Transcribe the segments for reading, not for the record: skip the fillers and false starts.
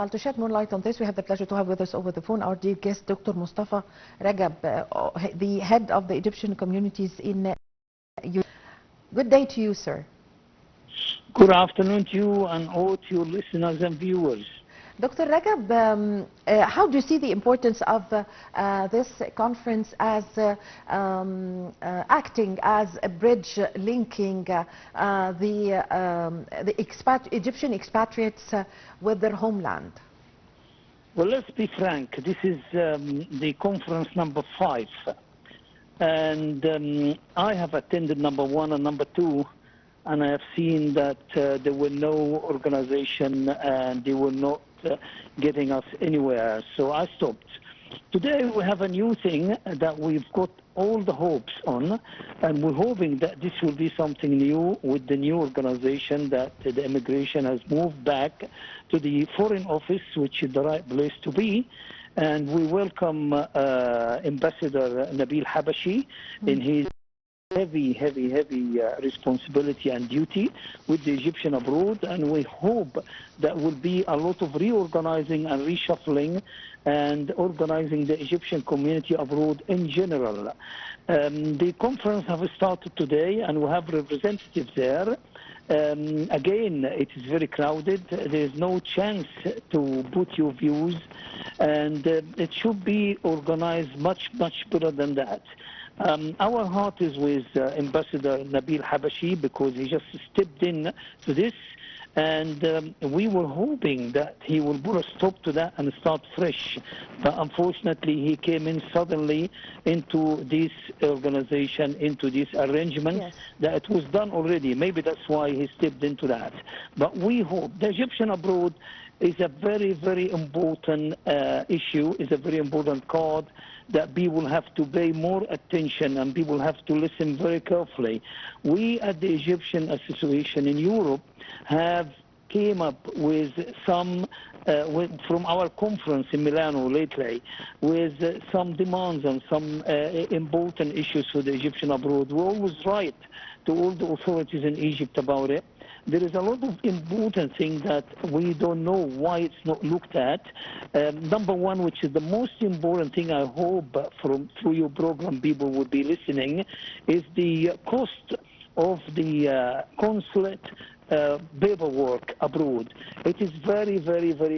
Well, to shed more light on this, we have the pleasure to have with us over the phone our dear guest, Dr. Mostafa Ragab, the head of the Egyptian communities in Europe. Good day to you, sir. Good afternoon to you and all to your listeners and viewers. Dr. Ragab, how do you see the importance of this conference as acting as a bridge linking the Egyptian expatriates with their homeland? Well, let's be frank. This is the conference number 5. And I have attended number 1 and number 2. And I have seen that there were no organization and they were not getting us anywhere. So I stopped. Today we have a new thing that we've got all the hopes on, and we're hoping that this will be something new with the new organization, that the immigration has moved back to the Foreign Office, which is the right place to be. And we welcome Ambassador Nabil Habashi in his heavy responsibility and duty with the Egyptian abroad, and we hope that will be a lot of reorganizing and reshuffling and organizing the Egyptian community abroad in general. The conference has started today and we have representatives there. Again, it is very crowded. There is no chance to put your views, and it should be organized much better than that. Our heart is with Ambassador Nabil Habashi because he just stepped in to this, and we were hoping that he will put a stop to that and start fresh. But unfortunately, he came in suddenly into this organization, into this arrangement. Yes. That it was done already. Maybe that's why he stepped into that. But we hope the Egyptian abroad is a very important issue, is a very important card that people have to pay more attention and people have to listen very carefully. We at the Egyptian Association in Europe have came up with some, from our conference in Milano lately, with some demands and some important issues for the Egyptian abroad. We always write to all the authorities in Egypt about it. There is a lot of important things that we don't know why it's not looked at. Number one, which is the most important thing I hope through your program people will be listening, is the cost of the consulate paperwork abroad. It is very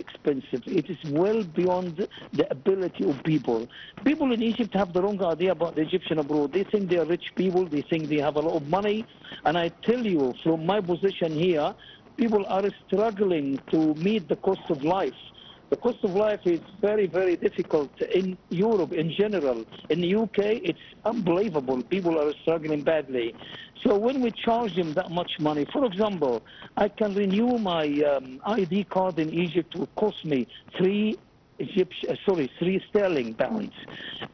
expensive. It is well beyond the ability of people. People in Egypt have the wrong idea about the Egyptian abroad. They think they are rich people. They think they have a lot of money. And I tell you, from my position here, people are struggling to meet the cost of life. The cost of life is very difficult in Europe in general. In the UK, it's unbelievable. People are struggling badly. So when we charge them that much money, for example, I can renew my ID card in Egypt will cost me 3 sterling pounds.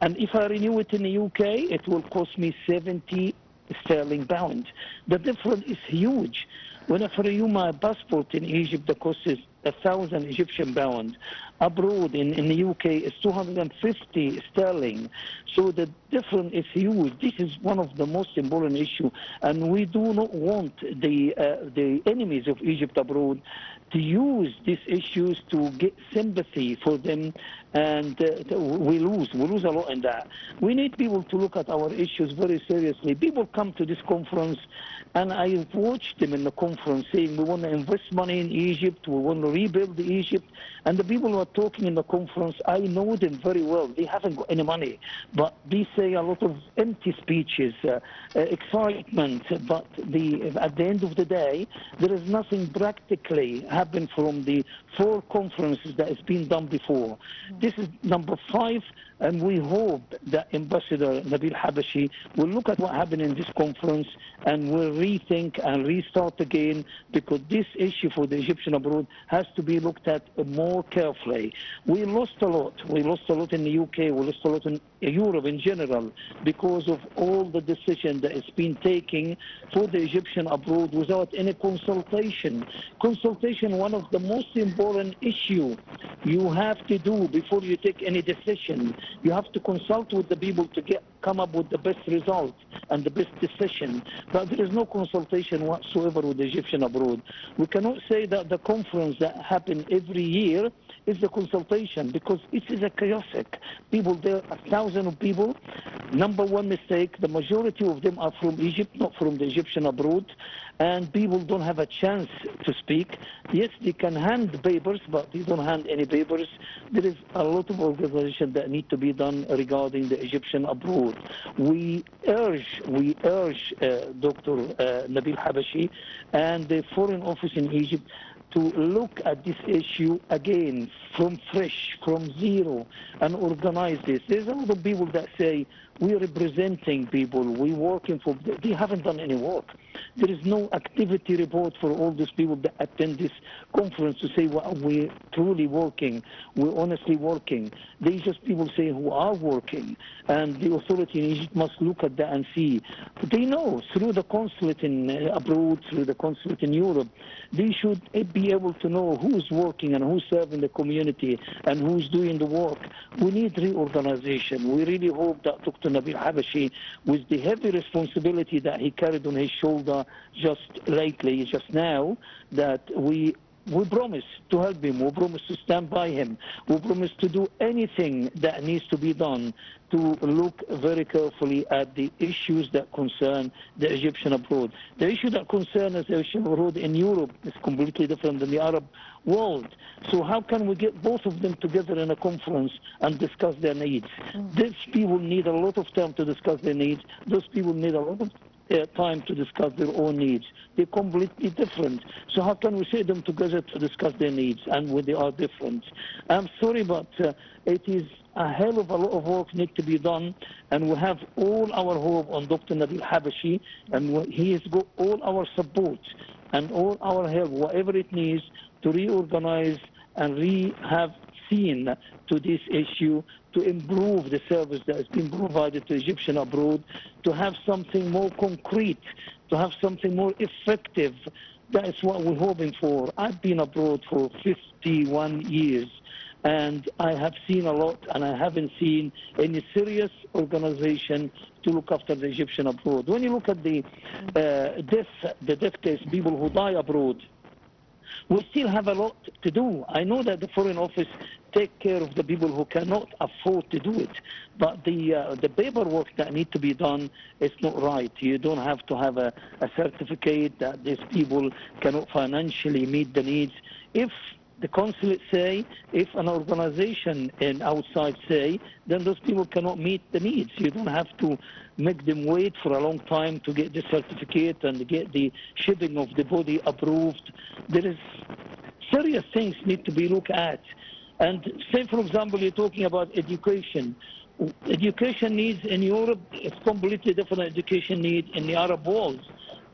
And if I renew it in the UK, it will cost me 70 sterling pounds. The difference is huge. When I renew my passport in Egypt, the cost is 1,000 Egyptian pounds. Abroad in the UK, it's 250 sterling. So the difference is huge. This is one of the most important issues, and we do not want the enemies of Egypt abroad to use these issues to get sympathy for them, and we lose a lot in that. We need people to look at our issues very seriously. People come to this conference, and I watched them in the conference saying we want to invest money in Egypt, we want to rebuild Egypt, and the people who are talking in the conference, I know them very well. They haven't got any money, but they say a lot of empty speeches, excitement, but at the end of the day, there is nothing practically happened from the 4 conferences that has been done before. This is number 5, and we hope that Ambassador Nabil Habashi will look at what happened in this conference and will rethink and restart again, because this issue for the Egyptian abroad has to be looked at more carefully. We lost a lot. We lost a lot in the UK. We lost a lot in Europe in general because of all the decision that has been taken for the Egyptian abroad without any consultation. Consultation, one of the most important issues you have to do before you take any decision. You have to consult with the people to come up with the best result and the best decision. But there is no consultation whatsoever with the Egyptian abroad. We cannot say that the conference that happens every year is the consultation, because it is a chaotic. People there, 1,000 of people. Number one mistake, the majority of them are from Egypt, not from the Egyptian abroad, and people don't have a chance to speak. Yes, they can hand papers, but they don't hand any papers. There is a lot of organization that need to be done regarding the Egyptian abroad. We urge Dr. Nabil Habashi and the Foreign Office in Egypt to look at this issue again from fresh, from zero, and organize this. There's a lot of people that say, we're representing people, we're working for, they haven't done any work. There is no activity report for all these people that attend this conference to say, well, we're truly working, we're honestly working. They just people say who are working, and the authority in Egypt must look at that and see. They know through the consulate in abroad, through the consulate in Europe, they should be able to know who's working and who's serving the community and who's doing the work. We need reorganization. We really hope that Dr. Nabil Habashi, with the heavy responsibility that he carried on his shoulder just lately, just now, that we promise to help him, we promise to stand by him, we promise to do anything that needs to be done to look very carefully at the issues that concern the Egyptian abroad. The issue that concerns the Egyptian abroad in Europe is completely different than the Arab world. So how can we get both of them together in a conference and discuss their needs? These people need a lot of time to discuss their needs. Those people need a lot of time to discuss their own needs. They're completely different. So how can we say them together to discuss their needs and when they are different? I'm sorry, but it is a hell of a lot of work need to be done, and we have all our hope on Dr. Nabil Habashi, and he has got all our support and all our help, whatever it needs, to reorganize and have seen to this issue, to improve the service that has been provided to Egyptian abroad, to have something more concrete, to have something more effective. That is what we're hoping for. I've been abroad for 51 years, and I have seen a lot, and I haven't seen any serious organization to look after the Egyptian abroad. When you look at the death case, people who die abroad, we still have a lot to do. I know that the Foreign Office take care of the people who cannot afford to do it, but the paperwork that need to be done is not right. You don't have to have a certificate that these people cannot financially meet the needs. If the consulate say, if an organization in outside say, then those people cannot meet the needs. You don't have to make them wait for a long time to get the certificate and get the shipping of the body approved. There is serious things need to be looked at. And say, for example, you're talking about education. Education needs in Europe is completely different education needs in the Arab world.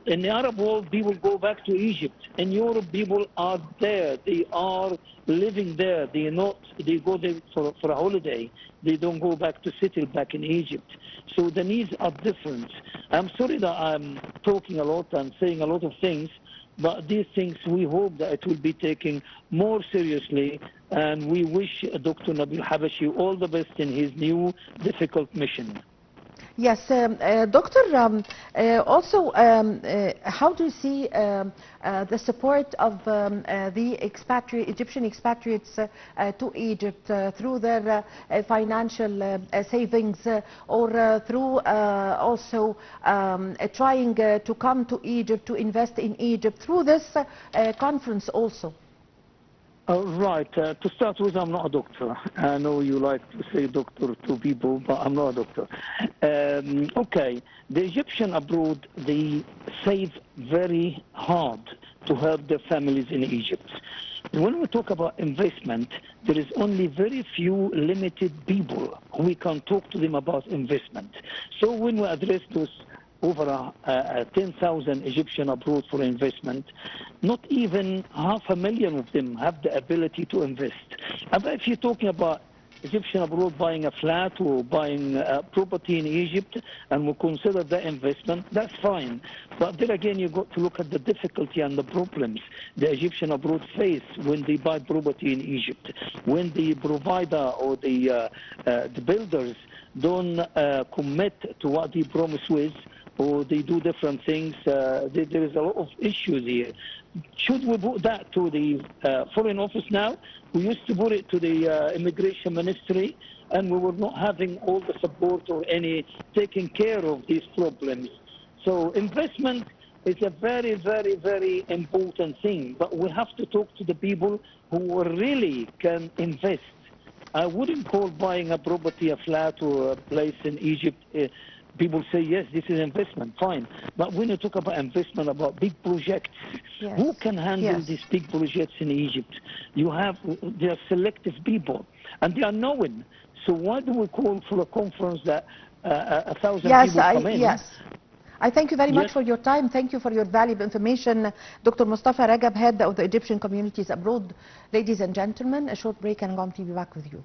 In the Arab world, people go back to Egypt. In Europe, people are there. They are living there. They go there for a holiday. They don't go back to settle back in Egypt. So the needs are different. I'm sorry that I'm talking a lot and saying a lot of things, but these things, we hope that it will be taken more seriously, and we wish Dr. Nabil Habashi all the best in his new difficult mission. Yes, Doctor, also, how do you see the support of the Egyptian expatriates to Egypt through their financial savings, or through also trying to come to Egypt, to invest in Egypt, through this conference also? Right. To start with, I'm not a doctor. I know you like to say doctor to people, but I'm not a doctor. Okay. The Egyptian abroad, they save very hard to help their families in Egypt. When we talk about investment, there is only very few limited people who we can talk to them about investment. So when we address those over 10,000 Egyptian abroad for investment, not even 500,000 of them have the ability to invest. But if you're talking about Egyptian abroad buying a flat or buying property in Egypt and we consider that investment, that's fine. But then again, you've got to look at the difficulty and the problems the Egyptian abroad face when they buy property in Egypt. When the provider or the builders don't commit to what they promise with, or they do different things, there is a lot of issues here. Should we put that to the Foreign Office now? We used to put it to the Immigration Ministry, and we were not having all the support or any taking care of these problems. So investment is a very, very, very important thing, but we have to talk to the people who really can invest. I wouldn't call buying a property, a flat or a place in Egypt. People say, yes, this is investment, fine. But when you talk about investment, about big projects, Yes. who can handle Yes. these big projects in Egypt? They are selective people, and they are known. So why do we call for a conference that 1,000 people come in? Yes. I thank you very much for your time. Thank you for your valuable information. Dr. Mostafa Ragab, head of the Egyptian communities abroad. Ladies and gentlemen, a short break and I'm going to be back with you.